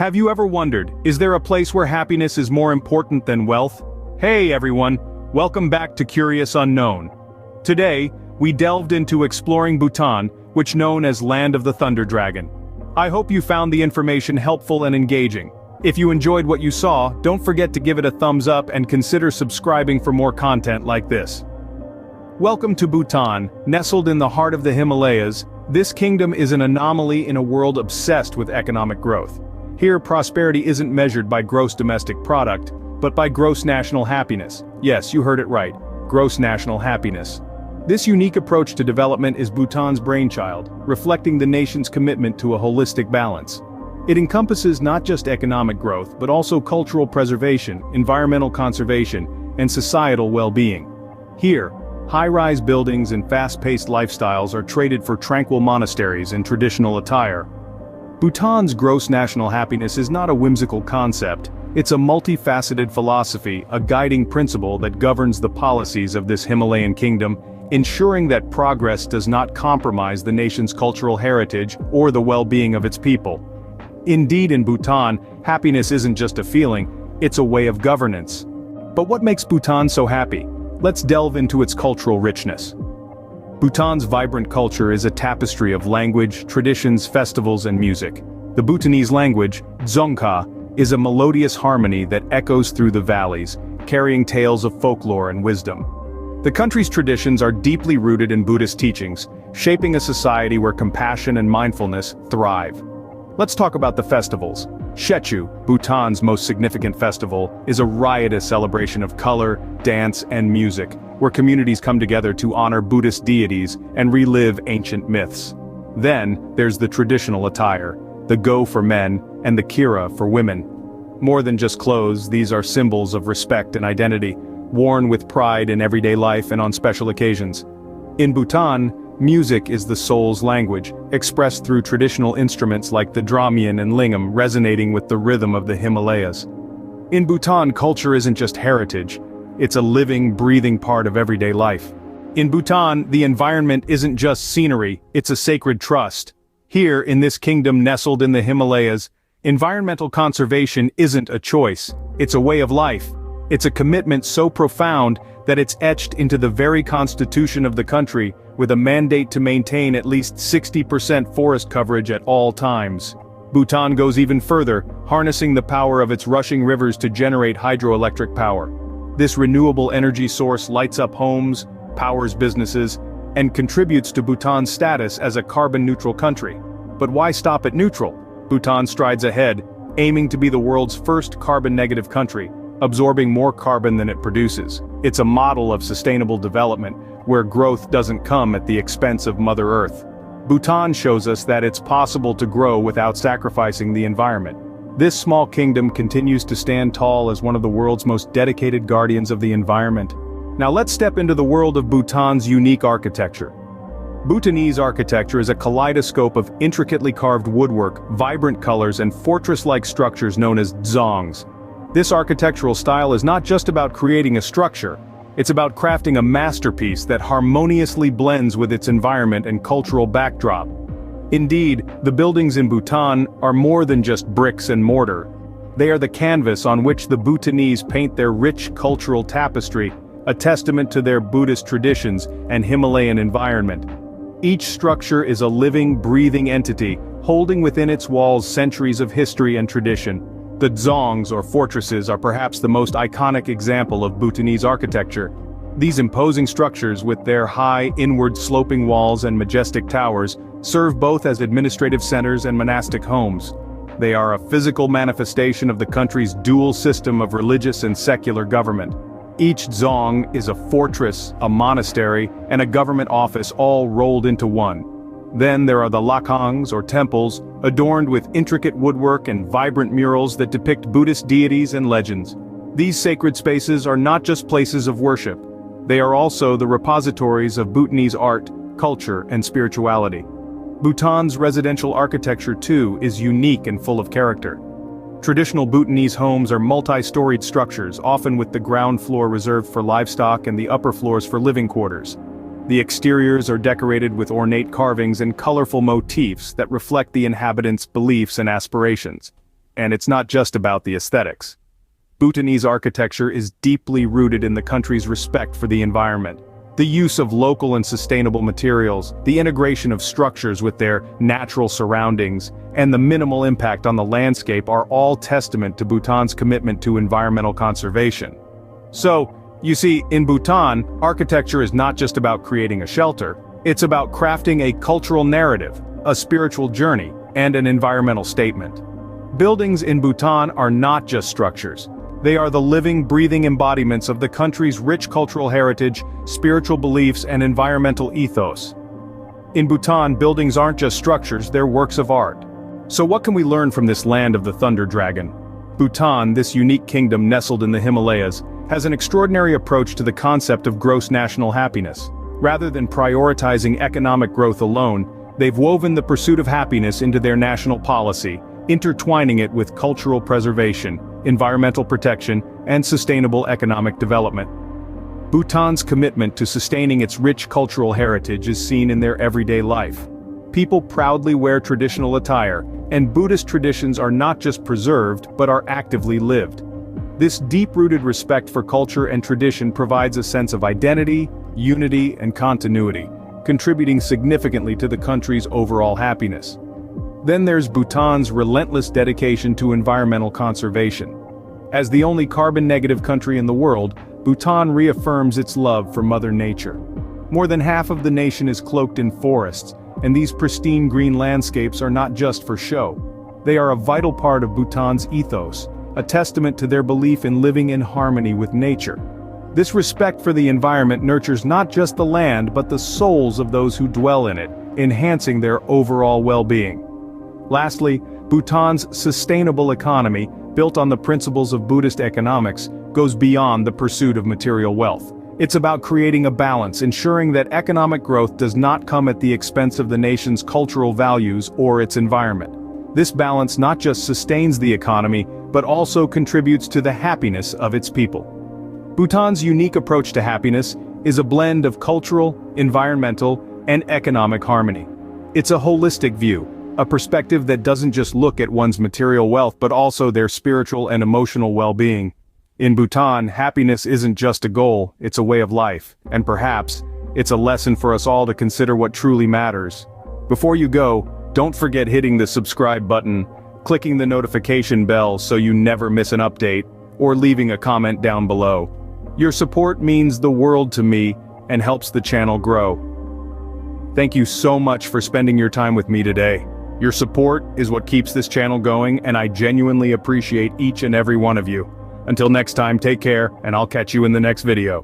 Have you ever wondered, is there a place where happiness is more important than wealth? Hey everyone, welcome back to Curious Unknown. Today, we delved into exploring Bhutan, which known as Land of the Thunder Dragon. I hope you found the information helpful and engaging. If you enjoyed what you saw, don't forget to give it a thumbs up and consider subscribing for more content like this. Welcome to Bhutan, nestled in the heart of the Himalayas. This kingdom is an anomaly in a world obsessed with economic growth. Here, prosperity isn't measured by gross domestic product, but by gross national happiness. Yes, you heard it right, gross national happiness. This unique approach to development is Bhutan's brainchild, reflecting the nation's commitment to a holistic balance. It encompasses not just economic growth, but also cultural preservation, environmental conservation, and societal well-being. Here, high-rise buildings and fast-paced lifestyles are traded for tranquil monasteries and traditional attire. Bhutan's gross national happiness is not a whimsical concept, it's a multifaceted philosophy, a guiding principle that governs the policies of this Himalayan kingdom, ensuring that progress does not compromise the nation's cultural heritage or the well-being of its people. Indeed, in Bhutan, happiness isn't just a feeling, it's a way of governance. But what makes Bhutan so happy? Let's delve into its cultural richness. Bhutan's vibrant culture is a tapestry of language, traditions, festivals, and music. The Bhutanese language, Dzongkha, is a melodious harmony that echoes through the valleys, carrying tales of folklore and wisdom. The country's traditions are deeply rooted in Buddhist teachings, shaping a society where compassion and mindfulness thrive. Let's talk about the festivals. Shechu, Bhutan's most significant festival, is a riotous celebration of color, dance, and music, where communities come together to honor Buddhist deities and relive ancient myths. Then, there's the traditional attire, the go for men, and the kira for women. More than just clothes, these are symbols of respect and identity, worn with pride in everyday life and on special occasions. In Bhutan, music is the soul's language, expressed through traditional instruments like the dramian and lingam resonating with the rhythm of the Himalayas. In Bhutan, culture isn't just heritage, it's a living, breathing part of everyday life. In Bhutan, the environment isn't just scenery, it's a sacred trust. Here, in this kingdom nestled in the Himalayas, environmental conservation isn't a choice, it's a way of life. It's a commitment so profound that it's etched into the very constitution of the country, with a mandate to maintain at least 60% forest coverage at all times. Bhutan goes even further, harnessing the power of its rushing rivers to generate hydroelectric power. This renewable energy source lights up homes, powers businesses, and contributes to Bhutan's status as a carbon-neutral country. But why stop at neutral? Bhutan strides ahead, aiming to be the world's first carbon-negative country, absorbing more carbon than it produces. It's a model of sustainable development, where growth doesn't come at the expense of Mother Earth. Bhutan shows us that it's possible to grow without sacrificing the environment. This small kingdom continues to stand tall as one of the world's most dedicated guardians of the environment. Now let's step into the world of Bhutan's unique architecture. Bhutanese architecture is a kaleidoscope of intricately carved woodwork, vibrant colors, and fortress-like structures known as dzongs. This architectural style is not just about creating a structure, it's about crafting a masterpiece that harmoniously blends with its environment and cultural backdrop. Indeed, the buildings in Bhutan are more than just bricks and mortar. They are the canvas on which the Bhutanese paint their rich cultural tapestry, a testament to their Buddhist traditions and Himalayan environment. Each structure is a living, breathing entity, holding within its walls centuries of history and tradition. The dzongs, or fortresses, are perhaps the most iconic example of Bhutanese architecture. These imposing structures, with their high, inward-sloping walls and majestic towers, serve both as administrative centers and monastic homes. They are a physical manifestation of the country's dual system of religious and secular government. Each dzong is a fortress, a monastery, and a government office all rolled into one. Then there are the lakangs, or temples, adorned with intricate woodwork and vibrant murals that depict Buddhist deities and legends. These sacred spaces are not just places of worship. They are also the repositories of Bhutanese art, culture, and spirituality. Bhutan's residential architecture, too, is unique and full of character. Traditional Bhutanese homes are multi-storied structures, often with the ground floor reserved for livestock and the upper floors for living quarters. The exteriors are decorated with ornate carvings and colorful motifs that reflect the inhabitants' beliefs and aspirations. and it's not just about the aesthetics. Bhutanese architecture is deeply rooted in the country's respect for the environment. The use of local and sustainable materials, the integration of structures with their natural surroundings, and the minimal impact on the landscape are all testament to Bhutan's commitment to environmental conservation. So, you see, in Bhutan, architecture is not just about creating a shelter, it's about crafting a cultural narrative, a spiritual journey, and an environmental statement. Buildings in Bhutan are not just structures. They are the living, breathing embodiments of the country's rich cultural heritage, spiritual beliefs, and environmental ethos. In Bhutan, buildings aren't just structures, they're works of art. So what can we learn from this land of the Thunder Dragon? Bhutan, this unique kingdom nestled in the Himalayas, has an extraordinary approach to the concept of gross national happiness. Rather than prioritizing economic growth alone, they've woven the pursuit of happiness into their national policy, intertwining it with cultural preservation, environmental protection, and sustainable economic development. Bhutan's commitment to sustaining its rich cultural heritage is seen in their everyday life. People proudly wear traditional attire, and Buddhist traditions are not just preserved, but are actively lived. This deep-rooted respect for culture and tradition provides a sense of identity, unity, and continuity, contributing significantly to the country's overall happiness. Then there's Bhutan's relentless dedication to environmental conservation. As the only carbon-negative country in the world, Bhutan reaffirms its love for Mother Nature. More than half of the nation is cloaked in forests, and these pristine green landscapes are not just for show. They are a vital part of Bhutan's ethos, a testament to their belief in living in harmony with nature. This respect for the environment nurtures not just the land but the souls of those who dwell in it, enhancing their overall well-being. Lastly, Bhutan's sustainable economy, built on the principles of Buddhist economics, goes beyond the pursuit of material wealth. It's about creating a balance, ensuring that economic growth does not come at the expense of the nation's cultural values or its environment. This balance not just sustains the economy, but also contributes to the happiness of its people. Bhutan's unique approach to happiness is a blend of cultural, environmental, and economic harmony. It's a holistic view, a perspective that doesn't just look at one's material wealth but also their spiritual and emotional well-being. In Bhutan, happiness isn't just a goal, it's a way of life, and perhaps, it's a lesson for us all to consider what truly matters. Before you go, don't forget hitting the subscribe button, clicking the notification bell so you never miss an update, or leaving a comment down below. Your support means the world to me and helps the channel grow. Thank you so much for spending your time with me today. Your support is what keeps this channel going, and I genuinely appreciate each and every one of you. Until next time, take care, and I'll catch you in the next video.